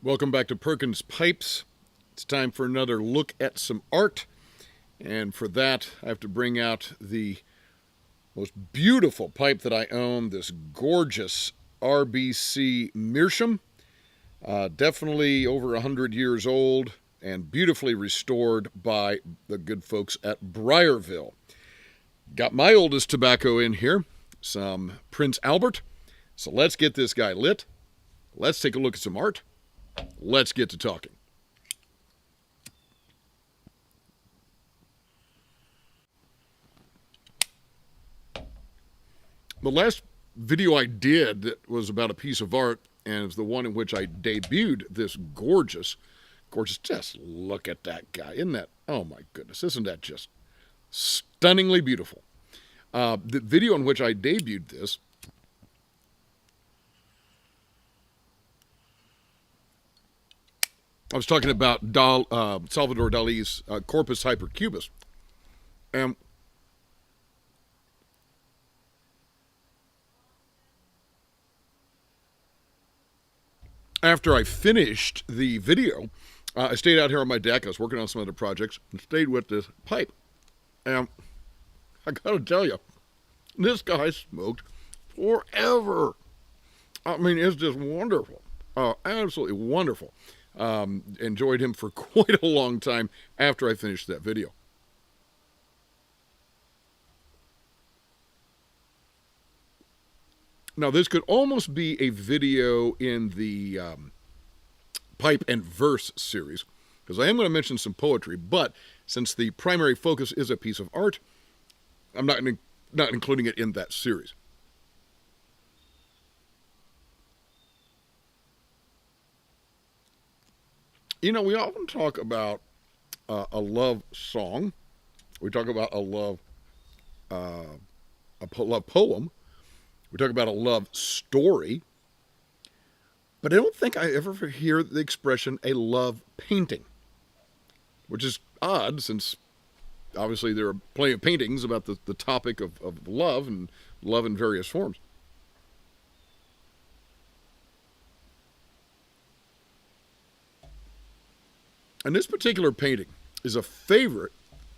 Welcome back to Perkins Pipes. It's time for another look at some art. And for that, I have to bring out the most beautiful pipe that I own, this gorgeous RBC Meerschaum. Definitely over 100 years old and beautifully restored by the good folks at Briarville. Got my oldest tobacco in here, some Prince Albert. So let's get this guy lit. Let's take a look at some art. Let's get to talking. The last video I did that was about a piece of art, and it's the one in which I debuted this gorgeous, just look at that guy. Isn't that, oh my goodness, isn't that just stunningly beautiful? The video in which I debuted this, I was talking about Salvador Dali's Corpus Hypercubus. And after I finished the video, I stayed out here on my deck. I was working on some other projects and stayed with this pipe. And I gotta tell you, this guy smoked forever. I mean, it's just wonderful. Absolutely wonderful. Enjoyed him for quite a long time after I finished that video. Now, this could almost be a video in the Pipe and Verse series, because I am going to mention some poetry, but since the primary focus is a piece of art, I'm not including it in that series. You know, we often talk about a love song. We talk about a love poem. We talk about a love story. But I don't think I ever hear the expression a love painting, which is odd since obviously there are plenty of paintings about the topic of love and love in various forms. And this particular painting is a favorite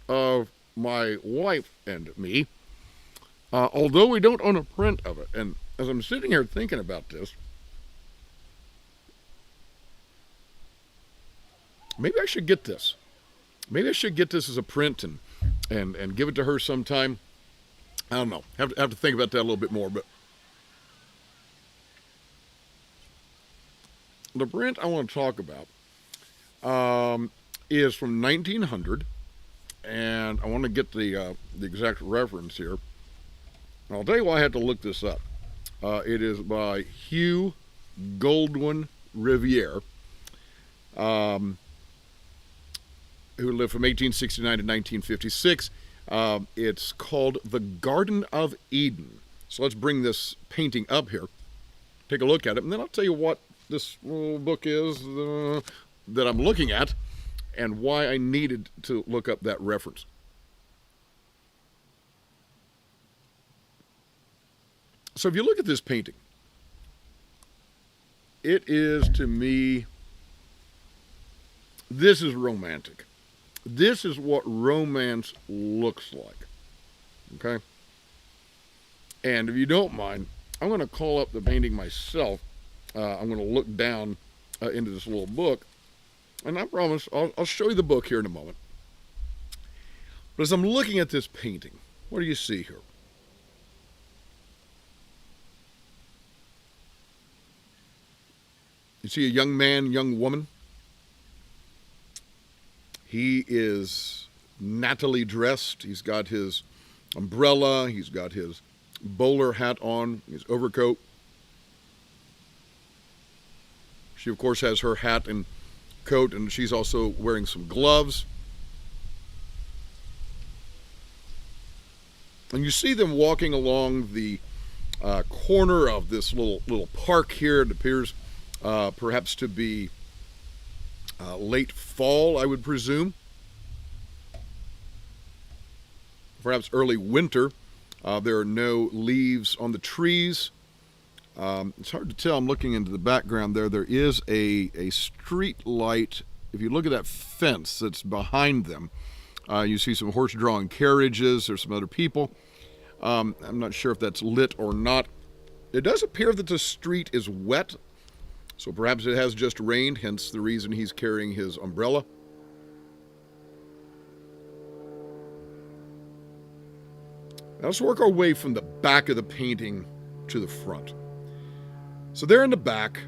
of my wife and me, although we don't own a print of it. And as I'm sitting here thinking about this, maybe I should get this. Maybe I should get this as a print and give it to her sometime. I don't know. Have to think about that a little bit more. But the print I want to talk about is from 1900, and I want to get the exact reference here. And I'll tell you why I had to look this up. It is by Hugh Goldwyn Riviere, who lived from 1869 to 1956. It's called The Garden of Eden. So let's bring this painting up here, take a look at it, and then I'll tell you what this little book is that I'm looking at and why I needed to look up that reference. So if you look at this painting, it is, to me, this is romantic. This is what romance looks like. Okay? And if you don't mind, I'm going to call up the painting myself. I'm going to look down into this little book. And I promise, I'll show you the book here in a moment. But as I'm looking at this painting, what do you see here? You see a young man, young woman. He is nattily dressed. He's got his umbrella. He's got his bowler hat on, his overcoat. She, of course, has her hat and coat, and she's also wearing some gloves. And you see them walking along the corner of this little park here. It appears perhaps to be late fall, I would presume. Perhaps early winter. There are no leaves on the trees. It's hard to tell. I'm looking into the background there. There is a street light. If you look at that fence that's behind them, you see some horse-drawn carriages. There's some other people. I'm not sure if that's lit or not. It does appear that the street is wet, so perhaps it has just rained, hence the reason he's carrying his umbrella. Now let's work our way from the back of the painting to the front. So there in the back,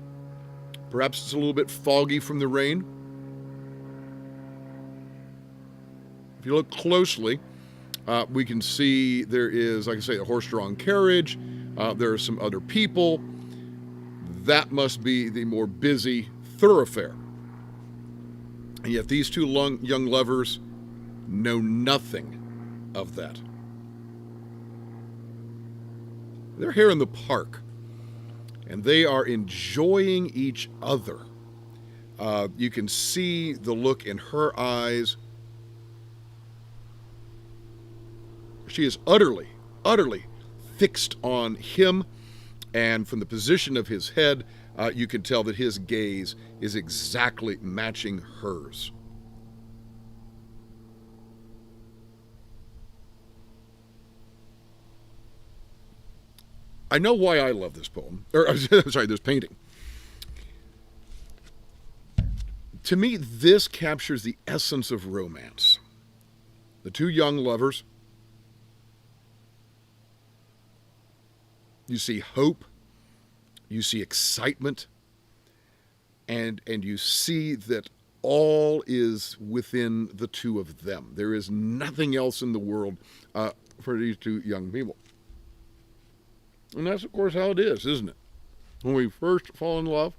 perhaps it's a little bit foggy from the rain. If you look closely, we can see there is, like I say, a horse-drawn carriage. There are some other people. That must be the more busy thoroughfare. And yet these two young lovers know nothing of that. They're here in the park, and they are enjoying each other. You can see the look in her eyes. She is utterly, utterly fixed on him, and from the position of his head, you can tell that his gaze is exactly matching hers. I know why I love this poem, or sorry, this painting. To me, this captures the essence of romance. The two young lovers. You see hope, you see excitement, and you see that all is within the two of them. There is nothing else in the world for these two young people. And that's, of course, how it is, isn't it? When we first fall in love.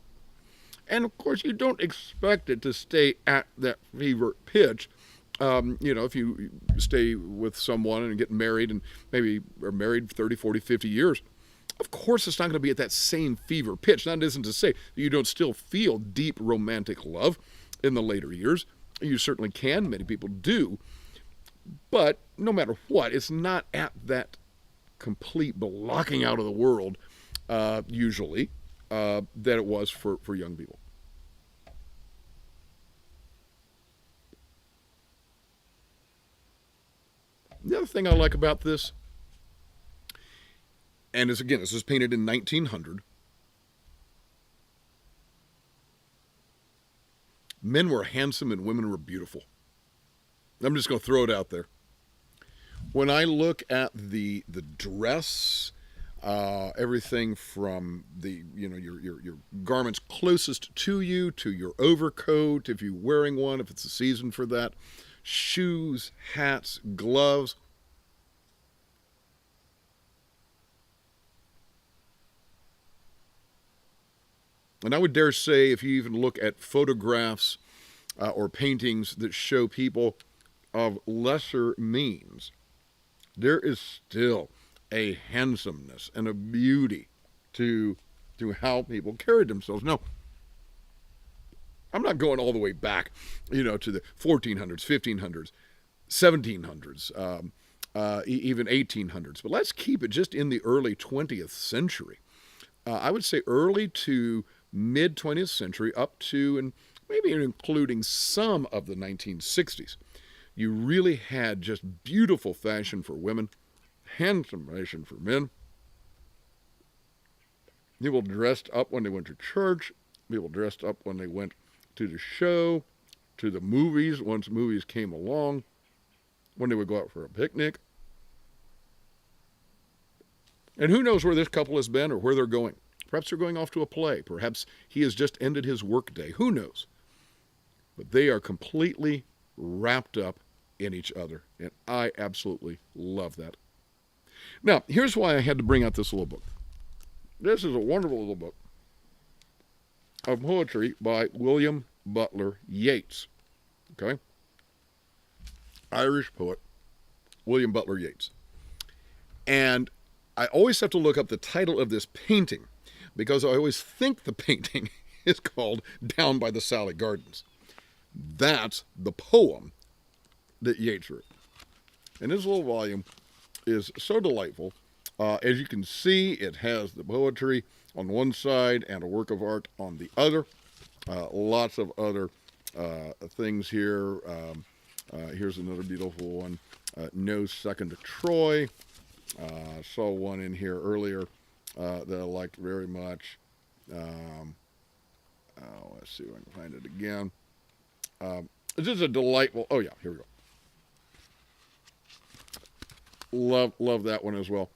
And, of course, you don't expect it to stay at that fever pitch. If you stay with someone and get married and maybe are married 30, 40, 50 years, of course it's not going to be at that same fever pitch. That isn't to say that you don't still feel deep romantic love in the later years. You certainly can. Many people do. But no matter what, it's not at that complete blocking out of the world, usually, that it was for young people. The other thing I like about this, and this is painted in 1900. Men were handsome and women were beautiful. I'm just going to throw it out there. When I look at the dress, everything from your garments closest to you, to your overcoat, if you're wearing one, if it's a season for that, shoes, hats, gloves. And I would dare say, if you even look at photographs or paintings that show people of lesser means, there is still a handsomeness and a beauty to how people carried themselves. Now, I'm not going all the way back, to the 1400s, 1500s, 1700s, even 1800s. But let's keep it just in the early 20th century. I would say early to mid 20th century up to and maybe including some of the 1960s. You really had just beautiful fashion for women, handsome fashion for men. People dressed up when they went to church. People dressed up when they went to the show, to the movies, once movies came along, when they would go out for a picnic. And who knows where this couple has been or where they're going. Perhaps they're going off to a play. Perhaps he has just ended his workday. Who knows? But they are completely wrapped up in each other, and I absolutely love that. Now, here's why I had to bring out this little book. This is a wonderful little book of poetry by William Butler Yeats. Okay? Irish poet, William Butler Yeats. And I always have to look up the title of this painting because I always think the painting is called Down by the Salley Gardens. That's the poem that Yeats wrote. And this little volume is so delightful. As you can see, it has the poetry on one side and a work of art on the other. Lots of other things here. Here's another beautiful one. No Second to Troy. Saw one in here earlier that I liked very much. Let's see if I can find it again. This is a delightful, oh yeah, here we go. Love that one as well.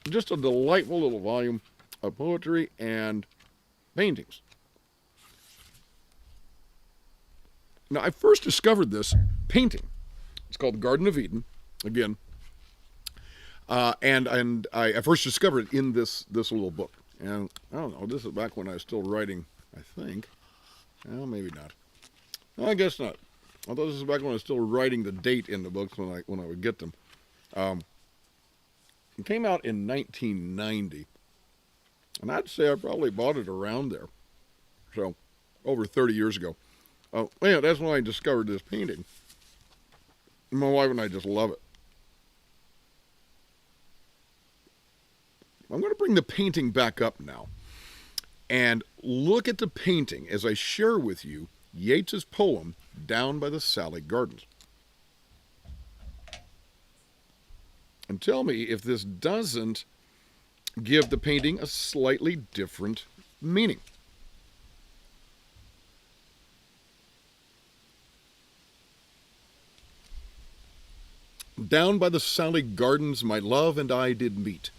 Just a delightful little volume of poetry and paintings. Now, I first discovered this painting. It's called Garden of Eden, again. And I first discovered it in this little book. And I don't know, this is back when I was still writing, I think. Well, maybe not. No, I guess not. I thought this was back when I was still writing the date in the books when I would get them. It came out in 1990. And I'd say I probably bought it around there. So, over 30 years ago. Yeah, that's when I discovered this painting. My wife and I just love it. I'm going to bring the painting back up now and look at the painting as I share with you Yeats's poem, Down by the Salley Gardens. And tell me if this doesn't give the painting a slightly different meaning. Down by the Salley Gardens my love and I did meet.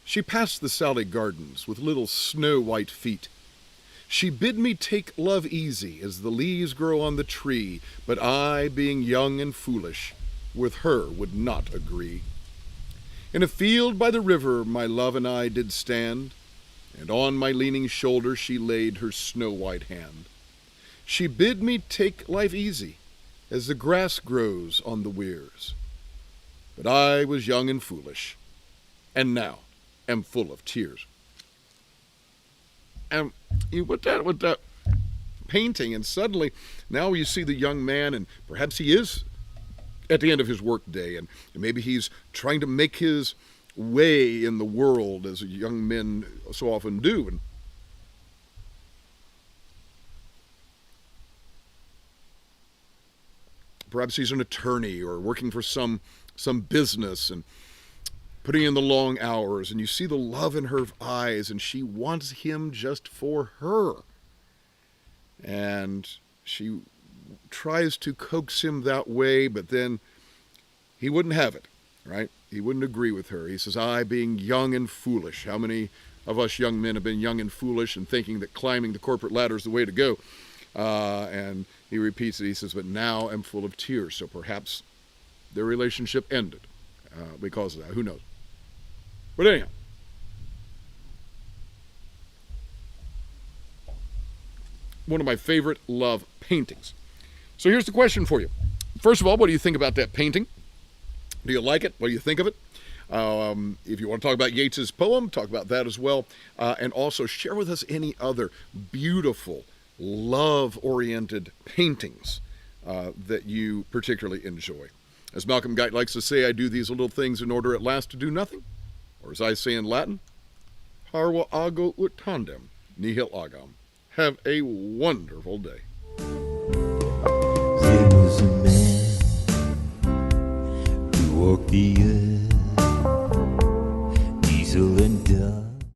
She passed the Salley Gardens with little snow-white feet. She bid me take love easy as the leaves grow on the tree, but I, being young and foolish, with her would not agree. In a field by the river my love and I did stand, and on my leaning shoulder she laid her snow-white hand. She bid me take life easy as the grass grows on the weirs, but I was young and foolish, and now am full of tears. And you put that with that painting, and suddenly now you see the young man, and perhaps he is at the end of his work day, and maybe he's trying to make his way in the world as young men so often do. And perhaps he's an attorney or working for some business and putting in the long hours, and you see the love in her eyes, and she wants him just for her. And she tries to coax him that way, but then he wouldn't have it, right? He wouldn't agree with her. He says, I, being young and foolish. How many of us young men have been young and foolish and thinking that climbing the corporate ladder is the way to go? And he repeats it. He says, but now I'm full of tears. So perhaps their relationship ended because of that. Who knows? But anyhow, one of my favorite love paintings. So here's the question for you. First of all, what do you think about that painting? Do you like it? What do you think of it? If you want to talk about Yeats's poem, talk about that as well. And also share with us any other beautiful, love-oriented paintings that you particularly enjoy. As Malcolm Guite likes to say, I do these little things in order at last to do nothing. Or as I say in Latin, Parva ut tandem, nihil agam. Have a wonderful day. There was a man who walked the earth, diesel and